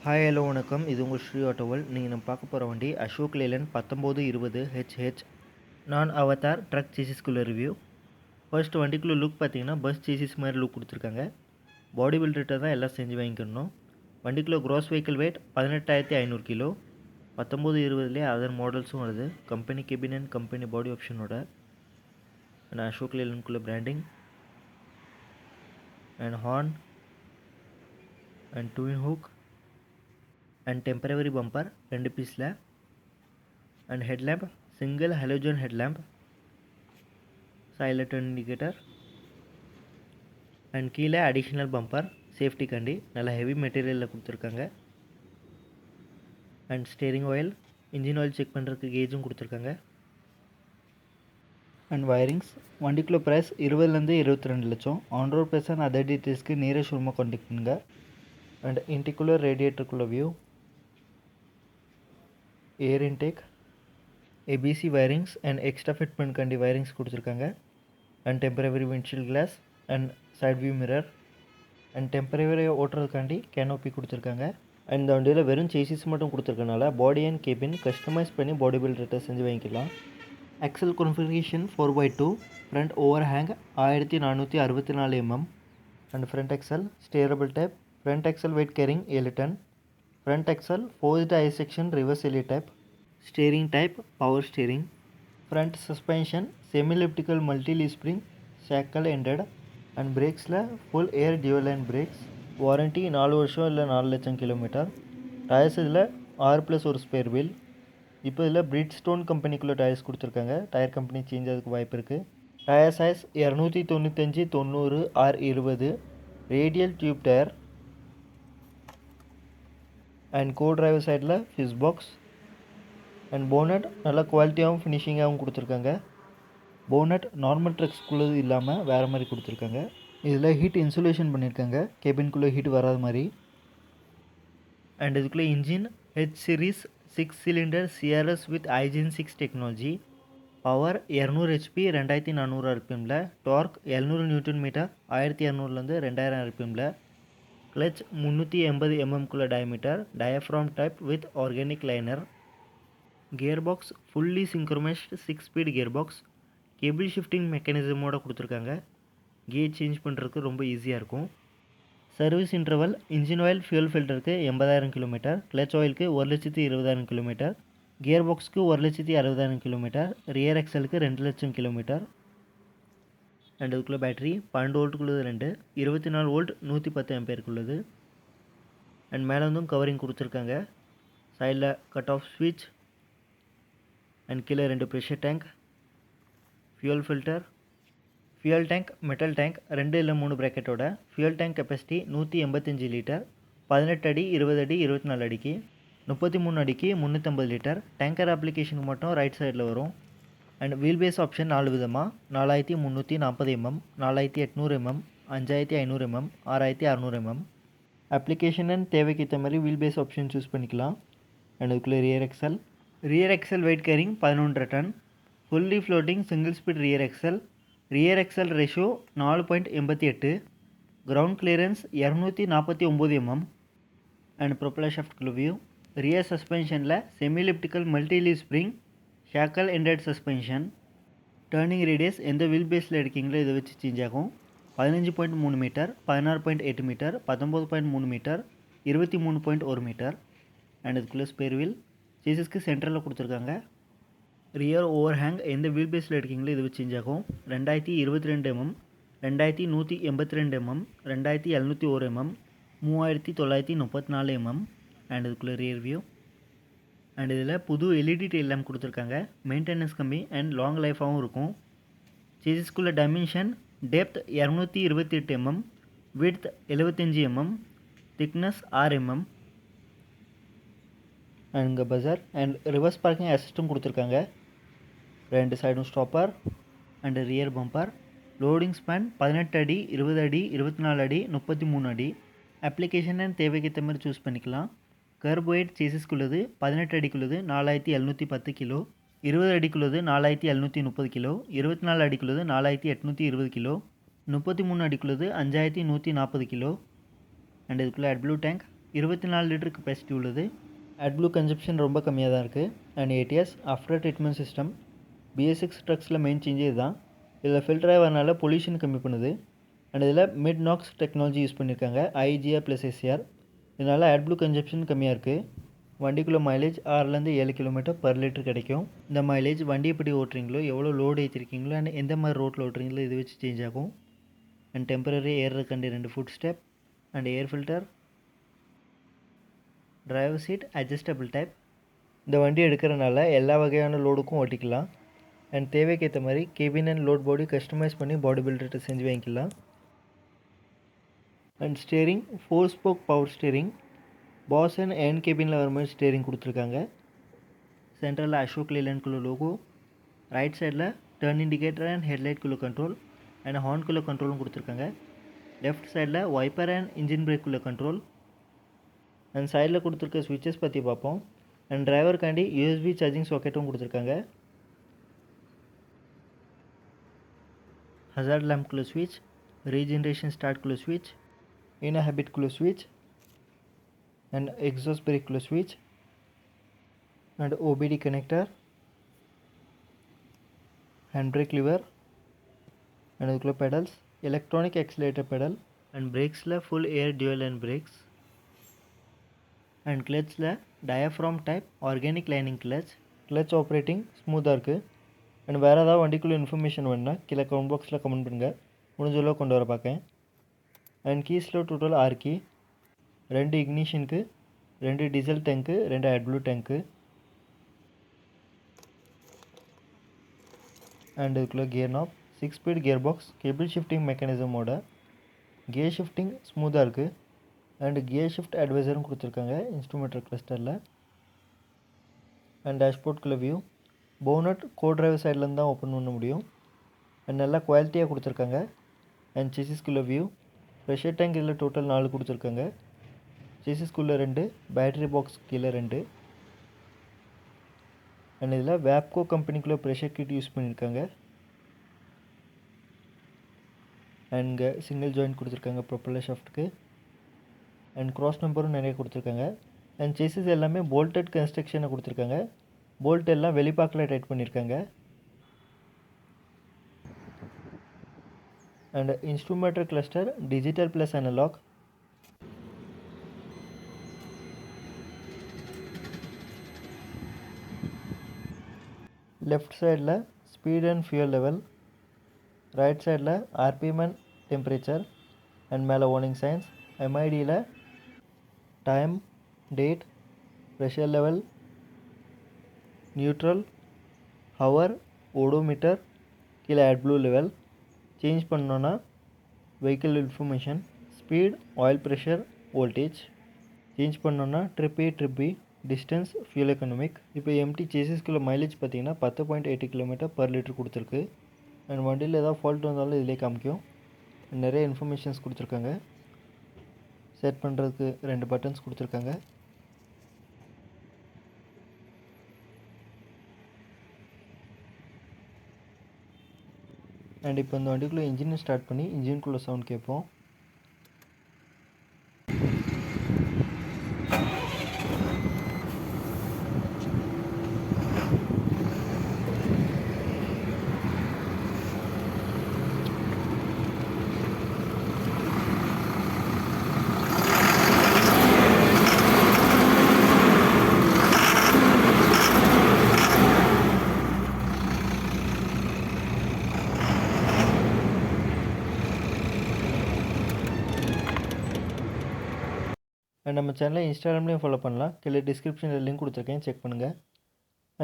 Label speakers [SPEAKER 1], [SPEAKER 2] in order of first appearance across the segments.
[SPEAKER 1] Hi hello வணக்கம். இது உங்கள் ஸ்ரீ ஆட்டோவல். நீங்கள் நம்ம பார்க்க போகிற வண்டி அசோக் லேலண்ட் 1920 ஹெச்ஹெச் நான் அவதார் ட்ரக் சேசிஸ்குள்ளே ரிவ்யூ. ஃபர்ஸ்ட் வண்டிக்குள்ளே லுக் பார்த்தீங்கன்னா பஸ் சேசிஸ் மாதிரி லுக் கொடுத்துருக்காங்க. பாடி பில்டர்கிட்ட தான் எல்லாம் செஞ்சு வாங்கிக்கணும். வண்டிக்குள்ளே க்ராஸ் வெஹிக்கிள் வெயிட் 18,500 கிலோ. 1920லேயே அதர் மாடல்ஸும் வருது. Company cabin and company body ஆப்ஷனோட. அண்ட் அசோக் லேலண்ட்குள்ளே branding and horn and twin hook and temporary bumper 2 பீஸில் and headlamp single halogen headlamp, silent indicator and கீழே additional bumper சேஃப்டி கண்டி நல்ல heavy மெட்டீரியலில் கொடுத்துருக்காங்க. And steering oil engine oil check பண்ணுறதுக்கு கேஜும் கொடுத்துருக்காங்க. அண்ட் வயரிங்ஸ் வண்டிக்குள்ளே ப்ரைஸ் 20லேருந்து 22 லட்சம். On road price and other டீட்டெயில்ஸ்க்கு நியரஸ்ட் ரூமாக கான்டெக்ட் பண்ணுங்க. அண்ட் இன்டிகுலர் ரேடியேட்டருக்குள்ள view, air intake, A B C wirings and extra fitment கண்டி வயரிங்ஸ் கொடுத்துருக்காங்க. And temporary windshield glass and side view mirror and டெம்பரவரியாக ஓட்டுறதுக்காண்டி கேனோப்பி கொடுத்துருக்காங்க. அண்ட் இந்த வண்டியில் வெறும் சேசிஸ் மட்டும் கொடுத்துருக்கனால பாடி அண்ட் கேபின் கஸ்டமைஸ் பண்ணி பாடி பில்டர்கிட்ட செஞ்சு வாங்கிக்கலாம். Axle configuration 4x2, front overhang 1464 mm and front axle steerable type. Front axle weight carrying 7 ton. Front axle forged I section reverse எலி type. Steering type power steering. Front suspension semi elliptical multi leaf spring shackle ended. And பிரேக்ஸில் full air dual line brakes. Warranty 4 வருஷம் இல்லை 4 லட்சம் kilometre. Tyres இதில் 6+ ஒரு spare wheel. இப்போ இதில் Bridgestone கம்பெனிக்குள்ளே டயர்ஸ் கொடுத்துருக்காங்க. டயர் கம்பெனி சேஞ்ச் ஆகிறதுக்கு வாய்ப்பு இருக்குது. Tyre size 295/90 R20 radial tube tyre. And co driver சைடில் ஃபிஸ் பாக்ஸ். அண்ட் போனட் நல்ல குவாலிட்டியாகவும் ஃபினிஷிங்காகவும் கொடுத்துருக்காங்க. போனட் நார்மல் ட்ரக்ஸ்குள்ளது இல்லாமல் வேறு மாதிரி கொடுத்துருக்காங்க. இதில் ஹீட் இன்சுலேஷன் பண்ணியிருக்காங்க, கேபின்குள்ளே ஹீட் வராத மாதிரி. அண்ட் இதுக்குள்ளே engine H series 6 cylinder C R S with iGen 6 technology. Power 200 HP 2400 RPMல. டார்க் 700 Nm 1200லேருந்து 2000 RPMல. கிளச் 380 mmக்குள்ள diameter. Diaphragm type with organic liner. Gear box fully synchronised 6 speed gear box. Cable shifting மெக்கானிசமோட கொடுத்துருக்காங்க. கியர் சேஞ்ச் பண்ணுறதுக்கு ரொம்ப ஈஸியாக இருக்கும். Service interval engine oil fuel ஃபில்டருக்கு 80,000 கிலோமீட்டர். கிளச் ஆயிலுக்கு 1,20,000 கிலோமீட்டர். கியர் பாக்ஸுக்கு 1,60,000 கிலோமீட்டர். ரியர் எக்ஸலுக்கு 2 லட்சம் கிலோமீட்டர். அண்ட் இதுக்குள்ளே பேட்டரி 12 வோல்ட்டுக்குள்ளது 2, 24 வோல்ட் 110 ஆம்பியருக்குள்ளது. அண்ட் மேலே வந்தும் கவரிங் கொடுத்துருக்காங்க. சைடில் கட் ஆஃப் ஸ்விட்ச் அண்ட் கீழே 2 pressure tank, fuel filter, fuel tank, metal tank 2 இல்லை 3 ப்ராக்கெட்டோட. Fuel tank capacity 185 litre. 18 அடி 20 அடி 24 அடிக்கு 33 அடிக்கு 350 லிட்டர். டேங்கர் அப்ளிகேஷனுக்கு மட்டும் ரைட் சைடில் வரும். அண்ட் வீல் பேஸ் ஆப்ஷன் 4 விதமாக 4340 mm, 4800 mm, 5500 mm, 6600 mm. Application and தேவைக்கு ஏற்ற மாதிரி வீல் பேஸ் ஆப்ஷன் சூஸ் பண்ணிக்கலாம். அண்ட் இதுக்குள்ளே rear axle weight carrying 11 ton. Fully floating single speed rear axle ratio 4.88. Ground clearance 249 mm. And propeller shaft view. Rear சஸ்பென்ஷனில் semi elliptical multi leaf spring shackle ended suspension. Turning radius எந்த wheel பேஸில் எடுக்கீங்களோ இதை வச்சு change ஆகும். 15.3 metre, 16.8 metre, 19.3 metre, 23.1 metre. And இதுக்குள்ளே spare wheel சேசிஸ்க்கு சென்டரில் கொடுத்துருக்காங்க. ரியர் ஓவர் ஹேங் எந்த வீல் பேஸில் எடுக்கீங்களோ இது வச்சு சேஞ்ச் ஆகும். 2022 mm, 2182 mm, 2701 mm, 3934 mm. And இதுக்குள்ளே ரியர் வியூ. அண்ட் இதில் புது எல்இடி டெயில் லேம்ப் கொடுத்துருக்காங்க. மெயின்டெனன்ஸ் கம்மி அண்ட் லாங் லைஃபாகவும் இருக்கும். சேசிஸ்குள்ளே dimension depth 228 mm, width 75 mm, thickness 6 mm. And இங்கே பஸர் அண்ட் ரிவர்ஸ் பார்க்கிங் அசிஸ்டும் கொடுத்துருக்காங்க. 2 சைடும் stopper and rear bumper. Loading span 18 அடி 20 அடி 24 அடி 33 அடி. அப்ளிகேஷன் அண்ட் தேவைக்கு ஏற்ற மாதிரி சூஸ் பண்ணிக்கலாம். கர்ப் வெயிட் சேசிஸ்குள்ளது 18 அடிக்குள்ளது 4710 கிலோ, 20 அடிக்குள்ளது 4730 கிலோ, 24 அடிக்குள்ளது 4820 கிலோ, 33 அடிக்குள்ளது 5140 கிலோ. அண்ட் இதுக்குள்ளே அட்ப்ளூ டேங்க் 24 லிட்டர் கெப்பாசிட்டி உள்ளது. AdBlue கன்சப்ஷன் ரொம்ப கம்மியாக தான் இருக்குது. And ATS after treatment system. BS6 ட்ரக்ஸில் மெயின் சேஞ்சே இதுதான். இதில் ஃபில்டராக வரனால பொல்யூஷன் கம்மி பண்ணுது. அண்ட் இதில் மிட் நாக்ஸ் டெக்னாலஜி யூஸ் பண்ணியிருக்காங்க, IGR + SCR. இதனால் AdBlue கன்சப்ஷன் கம்மியாக இருக்குது. வண்டிக்குள்ளே மைலேஜ் 6லேருந்து 7 km/லிட்டர் கிடைக்கும். இந்த மைலேஜ் வண்டி எப்படி ஓட்டுறீங்களோ, எவ்வளோ லோடு ஏற்றிருக்கீங்களோ அண்ட் எந்த மாதிரி ரோட்டில் ஓட்டுறீங்களோ இதை வச்சு சேஞ்ச் ஆகும். அண்ட் டெம்பரரி ஏர் கண்டு 2 foot step and air filter. Driver seat adjustable type. இந்த வண்டி எடுக்கிறனால எல்லா வகையான லோடுக்கும் ஓட்டிக்கலாம். அண்ட் தேவைக்கு ஏற்ற மாதிரி cabin and load body customise பண்ணி பாடி பில்டர்கிட்ட செஞ்சு வாங்கிக்கலாம். And steering 4 spoke power steering. Boss and என் கேபினில் வர மாதிரி ஸ்டேரிங் கொடுத்துருக்காங்க. சென்டரில் அசோக் லேலண்ட்குள்ள லோகோ. ரைட் சைடில் டர்ன் இண்டிகேட்டர் அண்ட் ஹெட்லைட்குள்ள கண்ட்ரோல் அண்ட் ஹார்ன்குள்ள கண்ட்ரோலும் கொடுத்துருக்காங்க. லெஃப்ட் சைடில் வைப்பர் அண்ட் இன்ஜின் பிரேக்குள்ள கண்ட்ரோல். அண்ட் சைடில் கொடுத்துருக்க ஸ்விட்சஸ் பற்றி பார்ப்போம். அண்ட் டிரைவருக்காண்டி USB சார்ஜிங் சாக்கெட்டும் கொடுத்துருக்காங்க. ஹசார்ட் லேம்ப்குள்ள ஸ்விட்ச், ரீஜென்ரேஷன் ஸ்டார்ட்குள்ள ஸ்விட்ச், இனர் ஹேபிட்குள்ள ஸ்விட்ச் அண்ட் எக்ஸாஸ்ட் பிரேக்குள்ள ஸ்விட்ச் and OBD connector hand brake lever and அதுக்குள்ள pedals, electronic accelerator pedal and பிரேக்ஸில் full air dual and brakes and கிளச்சில் diaphragm type organic lining clutch. Clutch operating ஸ்மூத்தாக இருக்குது. அண்ட் வேறு ஏதாவது வண்டிக்குள்ளே இன்ஃபர்மேஷன் வேணுன்னா கீழே கமெண்ட் பாக்ஸில் கமெண்ட் பண்ணுங்கள், முடிஞ்சளவு கொண்டு வர பார்க்கேன். அண்ட் கீஸில் டோட்டல் 6 கீ, 2 இக்னிஷனுக்கு, 2 டீசல் டேங்க்கு, 2 AdBlue டேங்க்கு அண்ட் இதுக்குள்ளே gear knob, 6 speed gear box, cable shifting மெக்கானிசமோட. கியர் ஷிஃப்டிங் ஸ்மூத்தாக இருக்குது. அண்ட் கியர் ஷிஃப்ட் அட்வைசரும் கொடுத்துருக்காங்க இன்ஸ்ட்ருமெண்டல் கிளஸ்டரில். அண்ட் டேஷ்போர்ட்குள்ள வியூ. போனட் கோ டிரைவர் சைட்லேருந்து தான் ஓப்பன் பண்ண முடியும். அண்ட் நல்லா குவாலிட்டியாக கொடுத்துருக்காங்க. அண்ட் சேசிஸ்குள்ள வியூ. ப்ரெஷர் டேங்க் இதில் டோட்டல் 4 கொடுத்துருக்காங்க. சேசிஸ்குள்ளே 2, பேட்டரி பாக்ஸ் கீழே 2. அண்ட் இதில் வேப்கோ கம்பெனிக்குள்ளே ப்ரெஷர் கிட் யூஸ் பண்ணியிருக்காங்க. அண்ட் சிங்கிள் ஜாயிண்ட் கொடுத்துருக்காங்க ப்ரொப்பல்லர் ஷாஃப்ட்டுக்கு. அண்ட் க்ராஸ் நம்பரும் நிறைய கொடுத்துருக்காங்க. அண்ட் சேசிஸ் எல்லாமே போல்டட் கன்ஸ்ட்ரக்ஷனை கொடுத்துருக்காங்க. போல்ட் எல்லாம் வெளிப்பாக்கில் டைட் பண்ணியிருக்காங்க. And instrumental cluster digital plus analogue. Left சைடில் speed and fuel level. Right சைடில் RPM அண்ட் டெம்பரேச்சர் அண்ட் மேலே வார்னிங் சைன்ஸ். MIDயில் time, date, pressure level, neutral, hour, odometer, கீழே AdBlue லெவல். சேஞ்ச் பண்ணோன்னா vehicle information, speed, oil pressure, voltage. Change பண்ணோன்னா trip A, trip B, distance, fuel economic. இப்போ empty சேசிஸ்குள்ள mileage பார்த்தீங்கன்னா 10.8 km/லிட்டர் கொடுத்துருக்கு. And வண்டியில் ஏதாவது ஃபால்ட் வந்தாலும் இதிலே காமிக்கும். நிறைய இன்ஃபர்மேஷன்ஸ் கொடுத்துருக்காங்க. செட் பண்ணுறதுக்கு 2 பட்டன்ஸ் கொடுத்துருக்காங்க. அண்ட் இப்போ இந்த வண்டிக்குள்ளே இன்ஜினை ஸ்டார்ட் பண்ணி இன்ஜின்குள்ளே சவுண்ட் கேட்போம். அண்ட் நம்ம சேனலை இன்ஸ்டாகிராம்லேயும் ஃபாலோ பண்ணலாம். கீழே டிஸ்கிரிப்ஷனில் லிங்க் கொடுத்துருக்கேன், செக் பண்ணுங்கள்.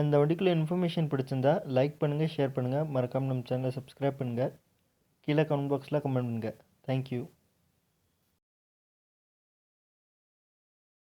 [SPEAKER 1] அந்த வண்டிக்குள்ளே இன்ஃபர்மேஷன் பிடிச்சிருந்தா லைக் பண்ணுங்கள், ஷேர் பண்ணுங்கள், மறக்காமல் நம்ம சேனலை சப்ஸ்கிரைப் பண்ணுங்கள். கீழே கமெண்ட் பாக்ஸில் கமெண்ட் பண்ணுங்கள். தேங்க்யூ.